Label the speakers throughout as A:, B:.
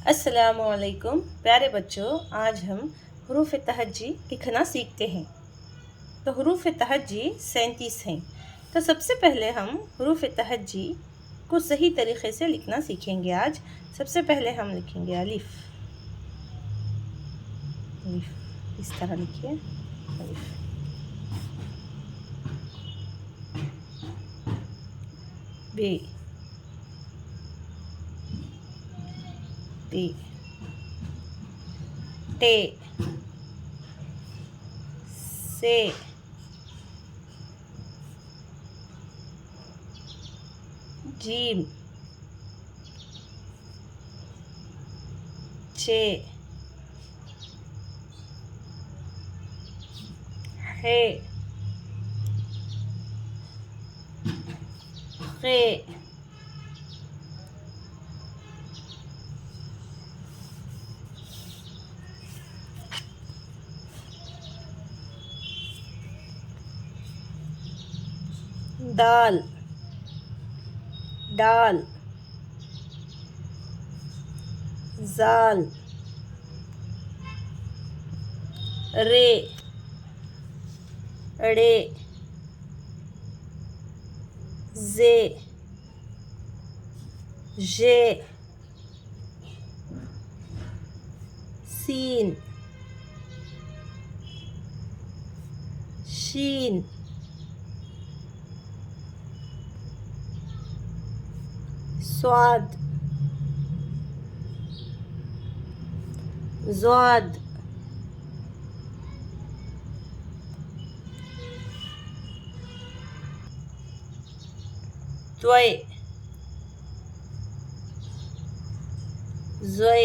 A: अस्सलामुअलैकुम प्यारे बच्चों, आज हम हरूफ तहज्जी लिखना सीखते हैं। तो हरूफ तहज्जी 37 हैं। तो सबसे पहले हम हरूफ तहज्जी को सही तरीक़े से लिखना सीखेंगे। आज सबसे पहले हम लिखेंगे अलिफ। अलिफ इस तरह लिखिए, अलिफ। बे, बे, टे, से, जीम, चे, हे, खे, दाल, डाल, जाल, रे, ड़े, जे, जे, सीन, शीन, स्वाद, ज़ाद, त्वे, ज़े,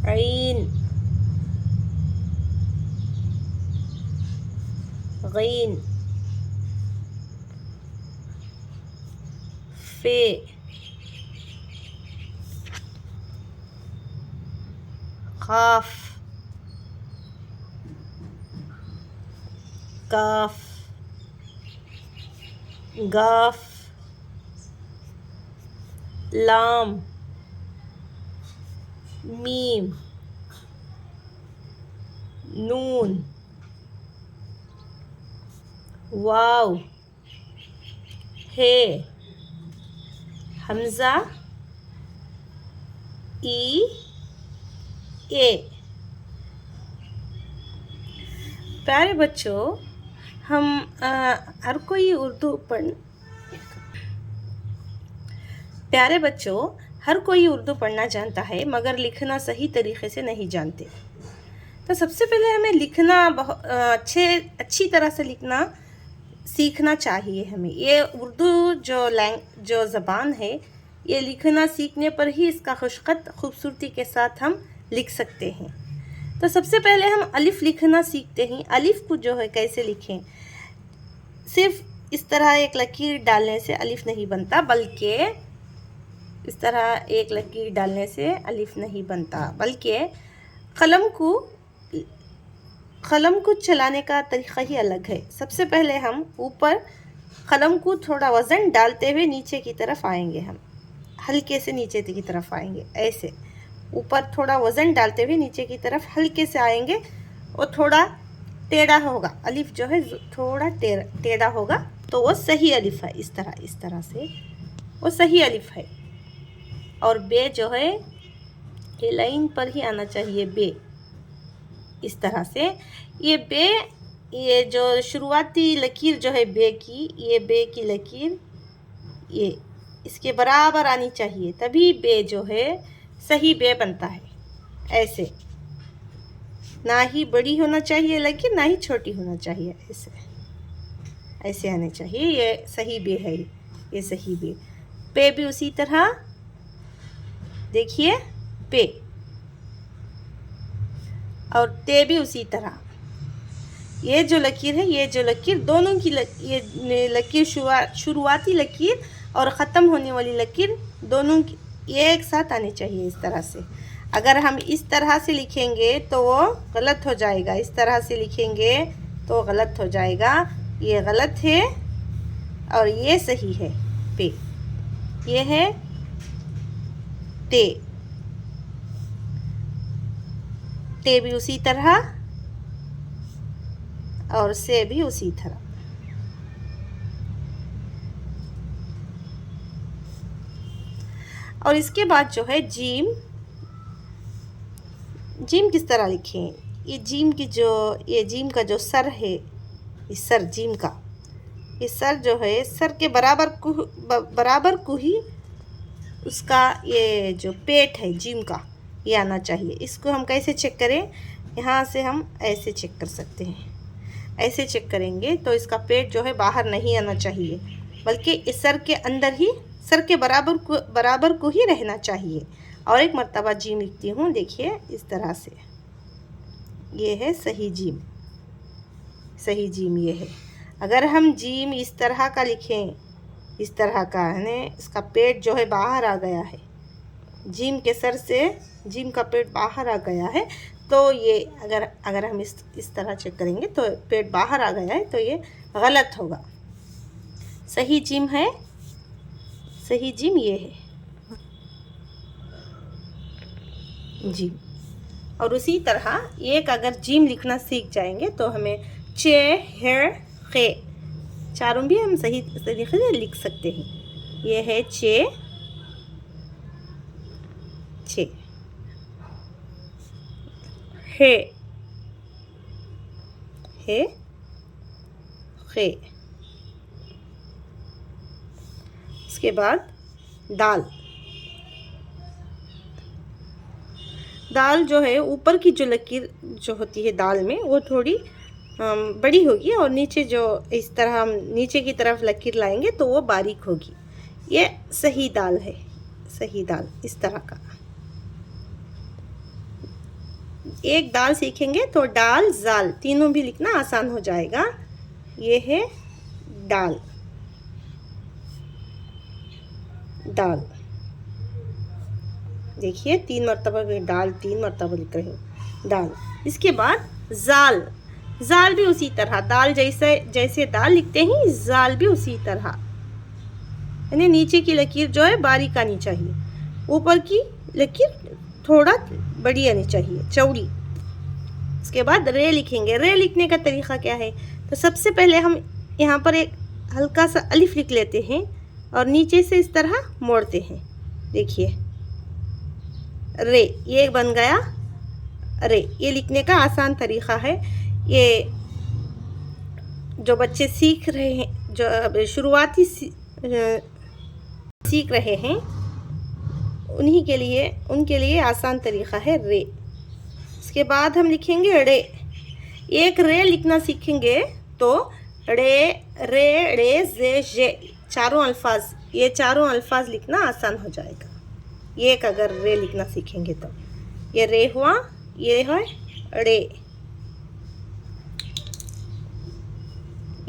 A: ऐन, गीन, फे, खाफ, काफ, गाफ, लाम, मीम, नून, वाव, हे, हमज़ा, ई, ए। प्यारे बच्चों, हम हर कोई उर्दू पढ़ना जानता है, मगर लिखना सही तरीक़े से नहीं जानते। तो सबसे पहले हमें लिखना अच्छी तरह से लिखना सीखना चाहिए। हमें ये उर्दू जो ज़बान है, ये लिखना सीखने पर ही इसका खुशख़त खूबसूरती के साथ हम लिख सकते हैं। तो सबसे पहले हम अलिफ़ लिखना सीखते हैं। अलिफ़ को जो है कैसे लिखें, सिर्फ इस तरह एक लकीर डालने से अलिफ़ नहीं बनता, बल्कि इस तरह एक लकीर डालने से अलिफ़ नहीं बनता, बल्कि क़लम को चलाने का तरीक़ा ही अलग है। सबसे पहले हम ऊपर क़लम को थोड़ा वज़न डालते हुए नीचे की तरफ आएंगे, हम हल्के से नीचे की तरफ आएंगे। ऐसे ऊपर थोड़ा वज़न डालते हुए नीचे की तरफ हल्के से आएंगे और थोड़ा टेढ़ा होगा। अलिफ़ जो है थोड़ा टेढ़ा होगा, तो वो सही अलिफ़ है। इस तरह से वो सही अलिफ़ है। और बे जो है ये लाइन पर ही आना चाहिए, बे इस तरह से। ये बे, ये जो शुरुआती लकीर जो है बे की, ये बे की लकीर ये इसके बराबर आनी चाहिए, तभी बे जो है सही बे बनता है। ऐसे ना ही बड़ी होना चाहिए लकीर, ना ही छोटी होना चाहिए, ऐसे आने चाहिए। ये सही बे है, ये सही बे। पे भी उसी तरह देखिए, पे, और ते भी उसी तरह। ये जो लकीर है, ये जो लकीर दोनों की ये लकीर शुरुआती लकीर और ख़त्म होने वाली लकीर दोनों की ये एक साथ आनी चाहिए, इस तरह से। अगर हम इस तरह से लिखेंगे तो वो गलत हो जाएगा, इस तरह से लिखेंगे तो गलत हो जाएगा। ये गलत है और ये सही है, पे। ये है ते, ते भी उसी तरह और से भी उसी तरह। और इसके बाद जो है जीम, जीम किस तरह लिखें? ये जीम की जो, ये जीम का जो सर है, इस सर जीम का, ये सर जो है सर के बराबर को ही उसका ये जो पेट है जीम का, ये आना चाहिए। इसको हम कैसे चेक करें? यहाँ से हम ऐसे चेक कर सकते हैं। ऐसे चेक करेंगे तो इसका पेट जो है बाहर नहीं आना चाहिए, बल्कि इस सर के अंदर ही, सर के बराबर को ही रहना चाहिए। और एक मर्तबा जीम लिखती हूँ, देखिए इस तरह से। ये है सही जीम, सही जीम ये है। अगर हम जीम इस तरह का लिखें, इस तरह का है, इसका पेट जो है बाहर आ गया है, जीम के सर से जीम का पेट बाहर आ गया है, तो ये अगर हम इस तरह चेक करेंगे तो पेट बाहर आ गया है, तो ये गलत होगा। सही जीम है, सही जीम ये है जीम। और उसी तरह एक अगर जीम लिखना सीख जाएंगे तो हमें चे, हेर, खे, चारों भी हम सही तरीके से लिख सकते हैं। ये है चे, चे, हे, हे, खे। इसके बाद दाल, दाल जो है ऊपर की जो लकीर जो होती है दाल में, वो थोड़ी बड़ी होगी, और नीचे जो इस तरह हम नीचे की तरफ लकीर लाएंगे तो वो बारीक होगी। ये सही दाल है, सही दाल इस तरह का। एक दाल सीखेंगे तो डाल, जाल तीनों भी लिखना आसान हो जाएगा। ये है दाल, दाल, देखिए 3 मरतबा दाल, 3 मरतबा लिख रही हूँ दाल। इसके बाद जाल, जाल भी उसी तरह, दाल जैसे दाल लिखते हैं, जाल भी उसी तरह, यानी नीचे की लकीर जो है बारीक आनी चाहिए, ऊपर की लकीर थोड़ा बड़ी आनी चाहिए, चौड़ी। इसके बाद रे लिखेंगे। रे लिखने का तरीका क्या है? तो सबसे पहले हम यहाँ पर एक हल्का सा अलिफ लिख लेते हैं और नीचे से इस तरह मोड़ते हैं। देखिए रे, ये बन गया रे। ये लिखने का आसान तरीका है। ये जो बच्चे सीख रहे हैं, जो शुरुआती सीख रहे हैं, उनके लिए आसान तरीका है रे। इसके बाद हम लिखेंगे रे। एक रे लिखना सीखेंगे तो रे, रे, रे, जे, जे, चारों अल्फाज, ये चारों अल्फाज लिखना आसान हो जाएगा। एक अगर रे लिखना सीखेंगे तो ये रे हुआ, ये है रे,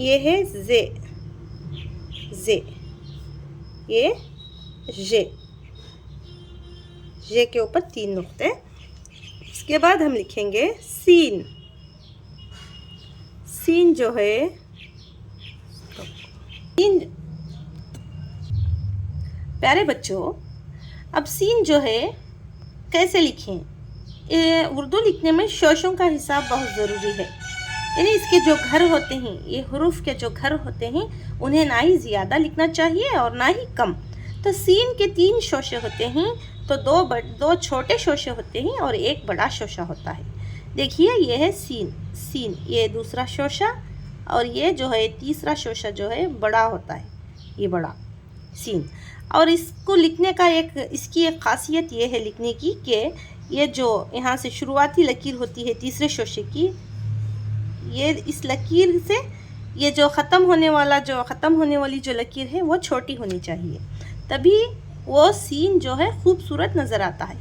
A: ये है जे, जे, ये जे, जे के ऊपर 3 नुक्ते। इसके बाद हम लिखेंगे सीन। सीन जो है, सीन, प्यारे बच्चों, अब सीन जो है कैसे लिखें? उर्दू लिखने में शोशों का हिसाब बहुत ज़रूरी है। यानी इसके जो घर होते हैं, ये हुरूफ के जो घर होते हैं, उन्हें ना ही ज़्यादा लिखना चाहिए और ना ही कम। तो सीन के 3 शोशे होते हैं, तो 2 छोटे शोशे होते हैं और 1 बड़ा शोशा होता है। देखिए ये है सीन, सीन ये दूसरा शोशा, और ये जो है तीसरा शोशा जो है बड़ा होता है, ये बड़ा सीन। और इसको लिखने का इसकी एक ख़ासियत ये है लिखने की कि ये जो यहाँ से शुरुआती लकीर होती है तीसरे शोशे की, ये इस लकीर से ये जो ख़त्म होने वाली जो लकीर है वो छोटी होनी चाहिए, तभी वो सीन जो है खूबसूरत नज़र आता है।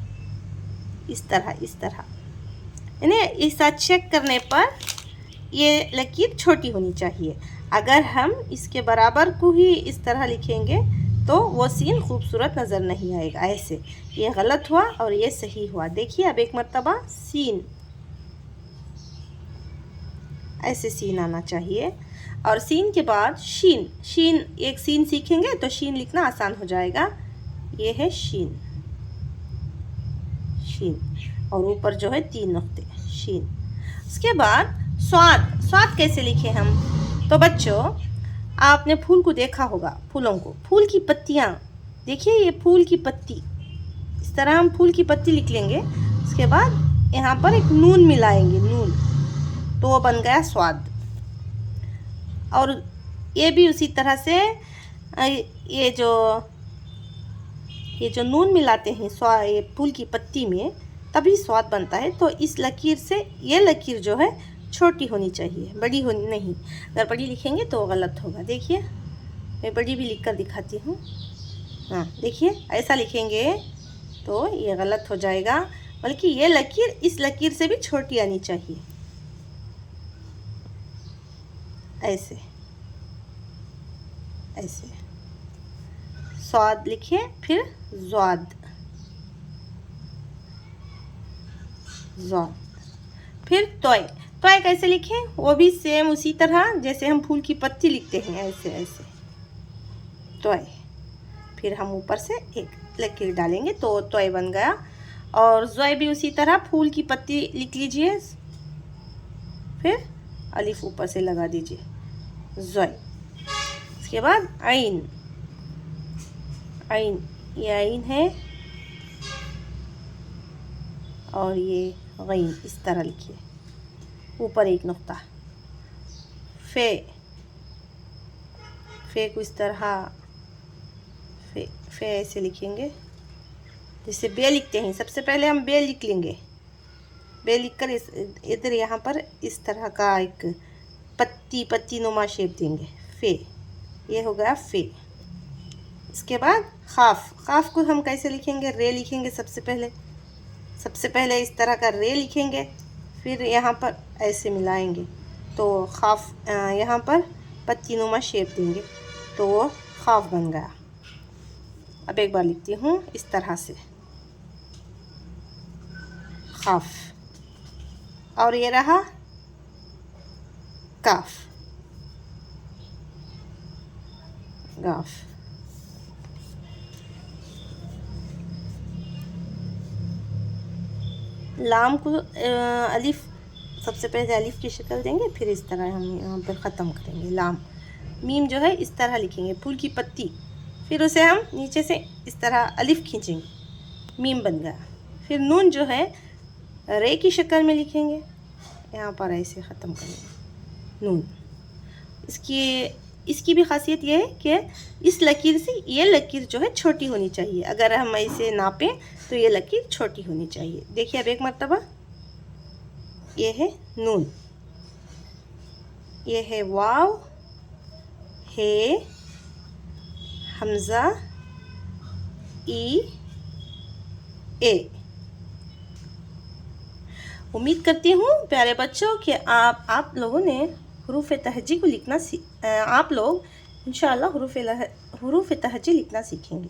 A: इस तरह यानी ऐसा चेक करने पर ये लकीर छोटी होनी चाहिए। अगर हम इसके बराबर को ही इस तरह लिखेंगे तो वो सीन खूबसूरत नज़र नहीं आएगा। ऐसे ये गलत हुआ और ये सही हुआ। देखिए अब एक मर्तबा सीन, ऐसे सीन आना चाहिए। और सीन के बाद शीन, शीन एक सीन सीखेंगे तो शीन लिखना आसान हो जाएगा। ये है शीन, शीन और ऊपर जो है 3 नुक्ते, शीन। उसके बाद स्वाद, स्वाद कैसे लिखे हम? तो बच्चों आपने फूल को देखा होगा, फूलों को, फूल की पत्तियाँ देखिए, ये फूल की पत्ती, इस तरह हम फूल की पत्ती लिख लेंगे। उसके बाद यहाँ पर एक नून मिलाएंगे, नून, तो वो बन गया स्वाद। और ये भी उसी तरह से ये जो नून मिलाते हैं ये फूल की पत्ती में, तभी स्वाद बनता है। तो इस लकीर से, ये लकीर जो है छोटी होनी चाहिए, बड़ी होनी नहीं। अगर बड़ी लिखेंगे तो गलत होगा। देखिए मैं बड़ी भी लिख कर दिखाती हूँ। हाँ देखिए, ऐसा लिखेंगे तो ये गलत हो जाएगा, बल्कि ये लकीर इस लकीर से भी छोटी आनी चाहिए, ऐसे ऐसे। स्वाद लिखिए, फिर ज़्वाद, ज़्वाद, फिर तोय। तोय कैसे लिखें? वो भी सेम उसी तरह जैसे हम फूल की पत्ती लिखते हैं, ऐसे ऐसे तोय। फिर हम ऊपर से एक लकीर डालेंगे तो तोय बन गया। और ज़ोय भी उसी तरह फूल की पत्ती लिख लीजिए, फिर अलिफ ऊपर से लगा दीजिए, ज़ोय। उसके बाद आइन, आइन, ये आइन है और ये गैन, इस तरह लिखिए, ऊपर एक नुक्ता। फे, फे को इस तरह, फे, फे ऐसे लिखेंगे जैसे बे लिखते हैं। सबसे पहले हम बे लिख लेंगे, बे लिखकर इधर यहाँ पर इस तरह का एक पत्ती नुमा शेप देंगे, फे, ये हो गया फे। इसके बाद खाफ, खाफ को हम कैसे लिखेंगे? रे लिखेंगे सबसे पहले इस तरह का रे लिखेंगे, फिर यहाँ पर ऐसे मिलाएंगे तो खाफ, यहाँ पर पत्ती नुमा शेप देंगे तो वो खाफ बन गया। अब एक बार लिखती हूँ इस तरह से, खाफ। और ये रहा काफ, गाफ। लाम को अलिफ, सबसे पहले अलिफ की शक्ल देंगे, फिर इस तरह हम यहाँ पर ख़त्म करेंगे लाम। मीम जो है इस तरह लिखेंगे, फूल की पत्ती, फिर उसे हम नीचे से इस तरह अलिफ खींचेंगे, मीम बन गया। फिर नून जो है रे की शक्ल में लिखेंगे, यहाँ पर ऐसे ख़त्म करेंगे नून। इसकी भी खासियत ये है कि इस लकीर से ये लकीर जो है छोटी होनी चाहिए। अगर हम ऐसे नापें तो ये लकीर छोटी होनी चाहिए। देखिए अब एक मर्तबा, ये है नून, ये है वाव, हे, हमज़ा, ई, ए। उम्मीद करती हूँ प्यारे बच्चों कि आप लोगों ने हुरूफ तहजी को लिखना आप लोग इंशाअल्लाह हुरूफ तहजी लिखना सीखेंगे।